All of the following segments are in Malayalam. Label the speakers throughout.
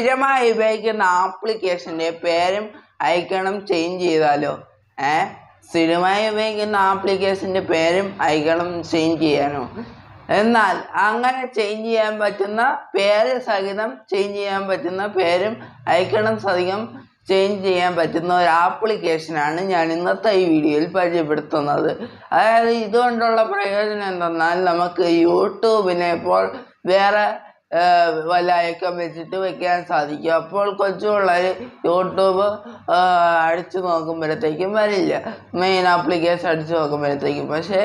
Speaker 1: സ്ഥിരമായി ഉപയോഗിക്കുന്ന ആപ്ലിക്കേഷൻ്റെ പേരും ഐക്കണും ചേഞ്ച് ചെയ്താലോ? സ്ഥിരമായി ഉപയോഗിക്കുന്ന ആപ്ലിക്കേഷൻ്റെ പേരും ഐക്കണും ചേഞ്ച് ചെയ്യാനോ? എന്നാൽ അങ്ങനെ ചേഞ്ച് ചെയ്യാൻ പറ്റുന്ന പേര് സഹിതം ചേഞ്ച് ചെയ്യാൻ പറ്റുന്ന പേരും ഐക്കണും സഹിതം ചേഞ്ച് ചെയ്യാൻ പറ്റുന്ന ഒരു ആപ്ലിക്കേഷനാണ് ഞാൻ ഇന്നത്തെ ഈ വീഡിയോയിൽ പരിചയപ്പെടുത്തുന്നത്. അതായത് ഇതുകൊണ്ടുള്ള പ്രയോജനം എന്തെന്നാൽ നമുക്ക് യൂട്യൂബിനെ ഇപ്പോൾ വേറെ വല്ല ഐക്കൺ വെച്ചിട്ട് വെക്കാൻ സാധിക്കും. അപ്പോൾ കൊച്ചു പിള്ളേർ യൂട്യൂബ് അടിച്ചു നോക്കുമ്പോഴത്തേക്കും വരില്ല, മെയിൻ ആപ്ലിക്കേഷൻ അടിച്ചു നോക്കുമ്പോഴത്തേക്കും. പക്ഷേ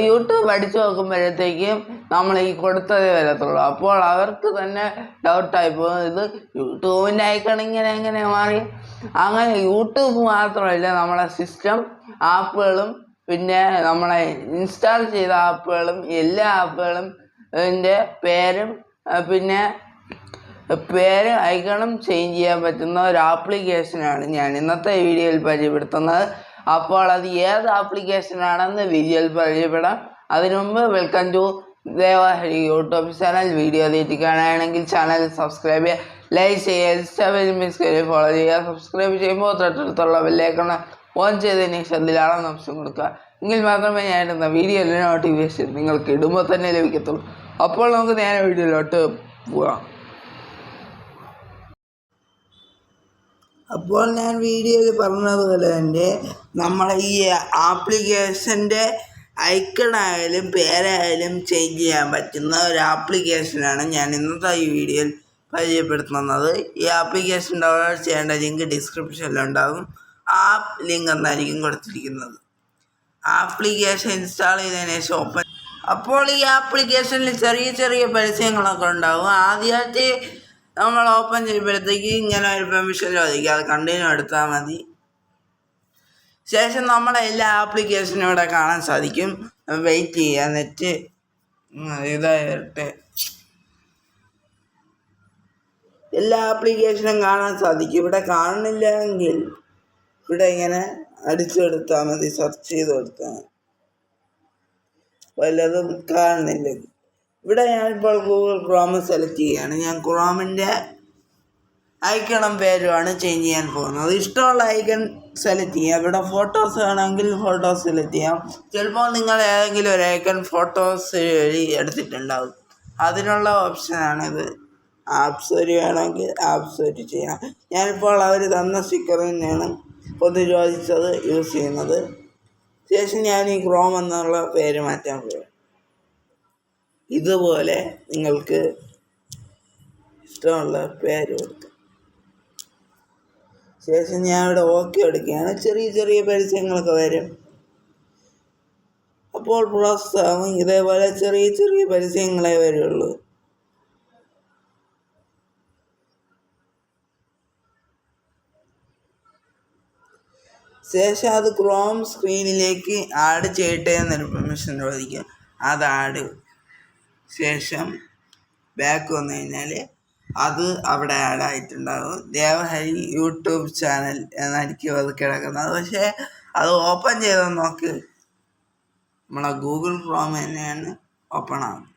Speaker 1: യൂട്യൂബ് അടിച്ചു നോക്കുമ്പോഴത്തേക്കും നമ്മൾ ഈ കൊടുത്തതേ വരത്തുള്ളൂ. അപ്പോൾ അവർക്ക് തന്നെ ഡൗട്ടായി പോകും, ഇത് യൂട്യൂബിൻ്റെ ഐക്കൺ ഇങ്ങനെ എങ്ങനെ മാറി. അങ്ങനെ യൂട്യൂബ് മാത്രമല്ല, നമ്മളെ സിസ്റ്റം ആപ്പുകളും പിന്നെ നമ്മളെ ഇൻസ്റ്റാൾ ചെയ്ത ആപ്പുകളും എല്ലാ ആപ്പുകളും ഇതിൻ്റെ പേരും പിന്നെ പേര് ഐക്കണും ചേഞ്ച് ചെയ്യാൻ പറ്റുന്ന ഒരു ആപ്ലിക്കേഷനാണ് ഞാൻ ഇന്നത്തെ വീഡിയോയിൽ പരിചയപ്പെടുത്തുന്നത്. അപ്പോൾ അത് ഏത് ആപ്ലിക്കേഷനാണെന്ന് വീഡിയോയിൽ പരിചയപ്പെടാം. അതിനു മുമ്പ് welcome to Devahari YouTube channel. Video കാണുകയാണെങ്കിൽ ചാനൽ സബ്സ്ക്രൈബ് ചെയ്യുക, ലൈക്ക് ചെയ്യുക, ഇൻസ്റ്റാഗ്രാമിൽ മിസ് ഫോളോ ചെയ്യുക. സബ്സ്ക്രൈബ് ചെയ്യുമ്പോൾ തൊട്ടടുത്തുള്ള ബെല്ലൈക്കൺ ഓൺ ചെയ്തതിന് ശേഷം അതിലാണെന്ന് ഓപ്ഷൻ കൊടുക്കുക. എങ്കിൽ മാത്രമേ ഞാൻ ഇടുന്ന വീഡിയോയിലെ നോട്ടിഫിക്കേഷൻ നിങ്ങൾക്ക് ഇടുമ്പോൾ തന്നെ ലഭിക്കത്തുള്ളൂ. അപ്പോൾ നമുക്ക് നേരെ വീഡിയോയിലോട്ട് പോകാം. അപ്പോൾ ഞാൻ വീഡിയോയിൽ പറഞ്ഞതുപോലെ തന്നെ നമ്മളെ ഈ ആപ്ലിക്കേഷൻ്റെ ഐക്കണായാലും പേരായാലും ചേഞ്ച് ചെയ്യാൻ പറ്റുന്ന ഒരു ആപ്ലിക്കേഷനാണ് ഞാൻ ഇന്നത്തെ ഈ വീഡിയോയിൽ പരിചയപ്പെടുത്തുന്നത്. ഈ ആപ്ലിക്കേഷൻ ഡൗൺലോഡ് ചെയ്യേണ്ട ലിങ്ക് ഡിസ്ക്രിപ്ഷനിലുണ്ടാകും. ആപ്പ് ലിങ്ക് എന്നായിരിക്കും കൊടുത്തിരിക്കുന്നത്. ആപ്ലിക്കേഷൻ ഇൻസ്റ്റാൾ ചെയ്തതിന് ശേഷം ഓപ്പൺ. അപ്പോൾ ഈ ആപ്ലിക്കേഷനിൽ ചെറിയ ചെറിയ പരസ്യങ്ങളൊക്കെ ഉണ്ടാകും. ആദ്യമായിട്ട് നമ്മൾ ഓപ്പൺ ചെയ്യുമ്പോഴത്തേക്ക് ഇങ്ങനെ ഒരു പെർമിഷൻ ചോദിക്കുക, അത് കണ്ടിന്യൂ എടുത്താൽ മതി. ശേഷം നമ്മളെ എല്ലാ ആപ്ലിക്കേഷനും ഇവിടെ കാണാൻ സാധിക്കും. വെയിറ്റ് ചെയ്യുക, നെറ്റ് ഇതായിട്ട് എല്ലാ ആപ്ലിക്കേഷനും കാണാൻ സാധിക്കും. ഇവിടെ കാണുന്നില്ല എങ്കിൽ ഇവിടെ ഇങ്ങനെ അടിച്ചെടുത്താൽ മതി, സെർച്ച് ചെയ്ത് കൊടുത്താൽ മതി. വല്ലതും കാണുന്നില്ലെങ്കിൽ ഇവിടെ ഞാനിപ്പോൾ ഗൂഗിൾ ക്രോം സെലക്ട് ചെയ്യുകയാണ്. ഞാൻ ക്രോമിൻ്റെ ഐക്കണും പേരുമാണ് ചേഞ്ച് ചെയ്യാൻ പോകുന്നത്. ഇഷ്ടമുള്ള ഐക്കൺ സെലക്ട് ചെയ്യാം. ഇവിടെ ഫോട്ടോസ് വേണമെങ്കിൽ ഫോട്ടോസ് സെലക്ട് ചെയ്യാം. ചിലപ്പോൾ നിങ്ങൾ ഏതെങ്കിലും ഒരു ഐക്കൺ ഫോട്ടോസ് എടുത്തിട്ടുണ്ടാവും, അതിനുള്ള ഓപ്ഷനാണിത്. ആപ്സ് വഴി വേണമെങ്കിൽ ആപ്സ് വഴി ചെയ്യാം. ഞാനിപ്പോൾ അവർ തന്ന സ്റ്റിക്കർ തന്നെയാണ് ഒന്ന് ചോദിച്ചത് യൂസ് ചെയ്യുന്നത്. ശേഷം ഞാൻ ഈ ക്രോം എന്നുള്ള പേര് മാറ്റാൻ പോകും. ഇതുപോലെ നിങ്ങൾക്ക് ഇഷ്ടമുള്ള പേര് കൊടുക്കാം. ശേഷം ഞാൻ ഇവിടെ ഓക്കെ എടുക്കുകയാണ്. ചെറിയ ചെറിയ പരസ്യങ്ങളൊക്കെ വരും, അപ്പോൾ പ്രോസസ് ആവും. ഇതേപോലെ ചെറിയ ചെറിയ പരസ്യങ്ങളെ വരുള്ളൂ. ശേഷം അത് ക്രോം സ്ക്രീനിലേക്ക് ആഡ് ചെയ്യട്ടെ എന്നൊരു പെർമിഷൻ ചോദിക്കും. അത് ആഡ്. ശേഷം ബാക്ക് വന്നു കഴിഞ്ഞാൽ അത് അവിടെ ആഡായിട്ടുണ്ടാകും. ദേവഹരി യൂട്യൂബ് ചാനൽ എന്നായിരിക്കും അത് കിടക്കുന്നത്. പക്ഷേ അത് ഓപ്പൺ ചെയ്ത് നോക്ക്, നമ്മളെ ഗൂഗിൾ ക്രോം തന്നെയാണ് ഓപ്പൺ ആകുന്നത്.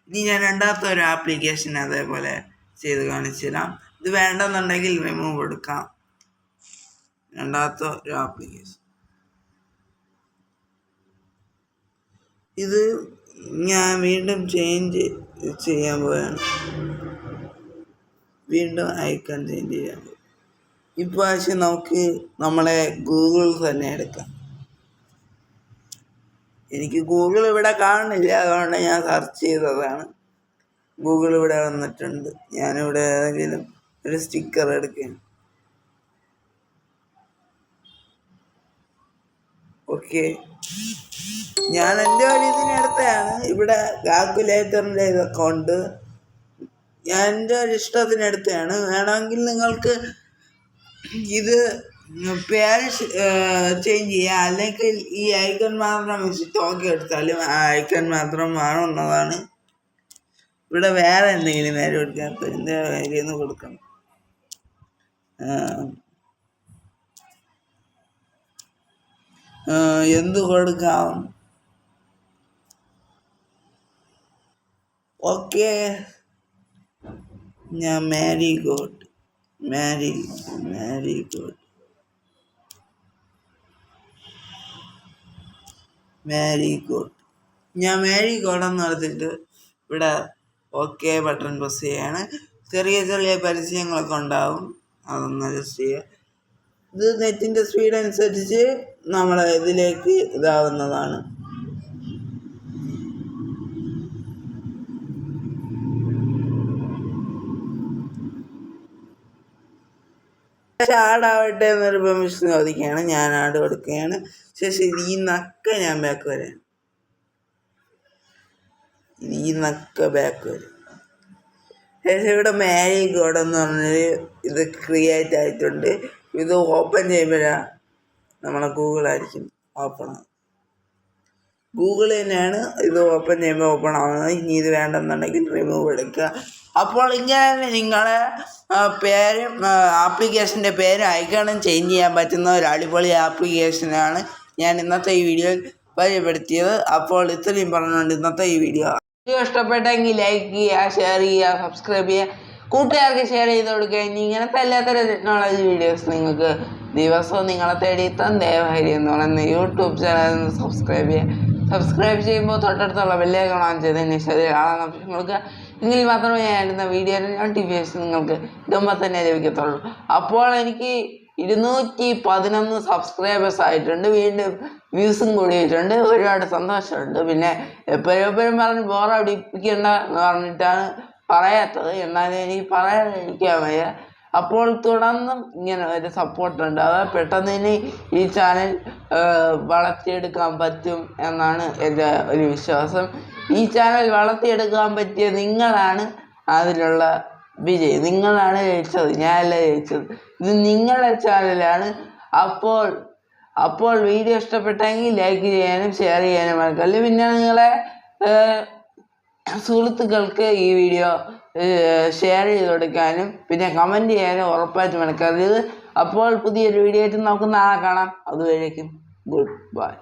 Speaker 1: ഇനി ഞാൻ രണ്ടാമത്തെ ഒരു ആപ്ലിക്കേഷൻ അതേപോലെ ചെയ്ത് കാണിച്ചു തരാം. ഇത് വേണ്ടെന്നുണ്ടെങ്കിൽ റിമൂവ് എടുക്കാം. രണ്ടാമത്തെ ഒരു ആപ്ലിക്കേഷൻ ഇത് ഞാൻ വീണ്ടും ചേഞ്ച് ചെയ്യാൻ പോവുകയാണ്. വീണ്ടും ഐക്കൺ ചേഞ്ച് ചെയ്യാൻ പോകും. ഇപ്രാവശ്യം നമുക്ക് നമ്മളെ ഗൂഗിൾ തന്നെ എടുക്കാം. എനിക്ക് ഗൂഗിൾ ഇവിടെ കാണുന്നില്ല, അതുകൊണ്ട് ഞാൻ സെർച്ച് ചെയ്തതാണ്. ഗൂഗിൾ ഇവിടെ വന്നിട്ടുണ്ട്. ഞാനിവിടെ ഏതെങ്കിലും ഒരു സ്റ്റിക്കർ എടുക്കുകയാണ്. ഓക്കെ, ഞാൻ എൻ്റെ ഒരു ഇതിനെടുത്തതാണ്. ഇവിടെ കാൽക്കുലേറ്ററിൻ്റെ ഇതൊക്കെ ഉണ്ട്. ഞാൻ എൻ്റെ ഒരു ഇഷ്ടത്തിനെടുത്തതാണ്. വേണമെങ്കിൽ നിങ്ങൾക്ക് ഇത് പേര് ചേഞ്ച് ചെയ്യാം, അല്ലെങ്കിൽ ഈ ഐക്കൺ മാത്രം വെച്ചിട്ട് ഓക്കെ എടുത്താലും ആ ഐക്കൺ മാത്രം മാറുന്നതാണ്. ഇവിടെ വേറെ എന്തെങ്കിലും കാര്യം കൊടുക്കാം. അപ്പം എൻ്റെ കാര്യം കൊടുക്കണം. എന്ത് കൊടുക്കാം? ഓക്കെ, ഞാൻ മാരിഗോൾഡ് ഞാൻ മാരിഗോൾഡ് എന്ന് പറഞ്ഞിട്ട് ഇവിടെ ഓക്കെ ബട്ടൺ പ്രസ് ചെയ്യാണ്. ചെറിയ ചെറിയ പരസ്യങ്ങളൊക്കെ ഉണ്ടാവും, അതൊന്ന് അഡ്ജസ്റ്റ് ചെയ്യുക. ഇത് നെറ്റിൻ്റെ സ്പീഡ് അനുസരിച്ച് നമ്മൾ ഇതിലേക്ക് ഇതാവുന്നതാണ്. ആടാവട്ടെ എന്നൊരു പെർമിഷൻ ചോദിക്കുകയാണ്. ഞാൻ ആഡ് കൊടുക്കുകയാണ്. ശേഷം ഈ നക്ക ഞാൻ ബാക്ക് വരാം. ശേഷം ഇവിടെ മാരിഗോൾഡ് എന്ന് പറഞ്ഞൊരു ഇത് ക്രിയേറ്റ് ആയിട്ടുണ്ട്. ഇത് ഓപ്പൺ ചെയ്യുമ്പോഴാണ് നമ്മളെ ഗൂഗിളായിരിക്കും ഓപ്പൺ ആകും. ഗൂഗിൾ തന്നെയാണ് ഇത് ഓപ്പൺ ചെയ്യുമ്പോൾ ഓപ്പൺ ആവുന്നത്. ഇനി ഇത് വേണ്ടെന്നുണ്ടെങ്കിൽ റിമൂവ് എടുക്കുക. അപ്പോൾ ഇങ്ങനെ നിങ്ങളെ പേരും ആപ്ലിക്കേഷൻ്റെ പേര് ഐക്കണും ചേഞ്ച് ചെയ്യാൻ പറ്റുന്ന ഒരു അടിപൊളി ആപ്ലിക്കേഷനാണ് ഞാൻ ഇന്നത്തെ ഈ വീഡിയോയിൽ പരിചയപ്പെടുത്തിയത്. അപ്പോൾ ഇത്രയും പറഞ്ഞുകൊണ്ട് ഇന്നത്തെ ഈ വീഡിയോ ഇഷ്ടപ്പെട്ടെങ്കിൽ ലൈക്ക് ചെയ്യുക, ഷെയർ ചെയ്യുക, സബ്സ്ക്രൈബ് ചെയ്യുക, കൂട്ടുകാർക്ക് ഷെയർ ചെയ്ത് കൊടുക്കുക. ഇനി ഇങ്ങനത്തെ എല്ലാത്തരം ടെക്നോളജി വീഡിയോസ് നിങ്ങൾക്ക് ദിവസവും നിങ്ങളെ തേടിയെത്താൻ ദേവഹരി എന്ന് പറയുന്ന യൂട്യൂബ് ചാനൽ സബ്സ്ക്രൈബ് ചെയ്യുക. സബ്സ്ക്രൈബ് ചെയ്യുമ്പോൾ തൊട്ടടുത്തുള്ള ബെല്ലൈക്കൺ ഓൺ ചെയ്തതിന് ശേഷം ആളാണ് ഓപ്ഷനുകൾക്ക്. എങ്കിൽ മാത്രമേ ഞാൻ ഇടുന്ന വീഡിയോയുടെ നോട്ടിഫിക്കേഷൻ നിങ്ങൾക്ക് ഇടുമ്പോൾ തന്നെ ലഭിക്കത്തുള്ളൂ. അപ്പോൾ എനിക്ക് 211 സബ്സ്ക്രൈബേഴ്സ് ആയിട്ടുണ്ട്. വീണ്ടും വ്യൂസും കൂടിയിട്ടുണ്ട്. ഒരുപാട് സന്തോഷമുണ്ട്. പിന്നെ എപ്പോഴും പറഞ്ഞ് ബോറടിപ്പിക്കേണ്ട എന്ന് പറഞ്ഞിട്ടാണ് പറയാത്തത്. എന്നാലും എനിക്ക് പറയാതിരിക്കാൻ വയ്യ. അപ്പോൾ തുടർന്നും ഇങ്ങനെ ഒരു സപ്പോർട്ടുണ്ട്. അത് പെട്ടെന്ന് ഇനി ഈ ചാനൽ വളർത്തിയെടുക്കാൻ പറ്റും എന്നാണ് എൻ്റെ ഒരു വിശ്വാസം. ഈ ചാനൽ വളർത്തിയെടുക്കാൻ പറ്റിയ നിങ്ങളാണ് അതിലുള്ള വിജയ്. നിങ്ങളാണ് ജയിച്ചത്, ഞാനല്ല ജയിച്ചത്. ഇത് നിങ്ങളുടെ ചാനലാണ്. അപ്പോൾ വീഡിയോ ഇഷ്ടപ്പെട്ടെങ്കിൽ ലൈക്ക് ചെയ്യാനും ഷെയർ ചെയ്യാനും മറക്കല്ല. പിന്നെ നിങ്ങളെ സുഹൃത്തുക്കൾക്ക് ഈ വീഡിയോ ഷെയർ ചെയ്ത് കൊടുക്കാനും പിന്നെ കമൻറ്റ് ചെയ്യാനും ഉറപ്പായിട്ടും മറക്കരുത്. അപ്പോൾ പുതിയൊരു വീഡിയോ ആയിട്ട് നമുക്ക് നാളെ കാണാം. അതുവരേക്കും ഗുഡ് ബൈ.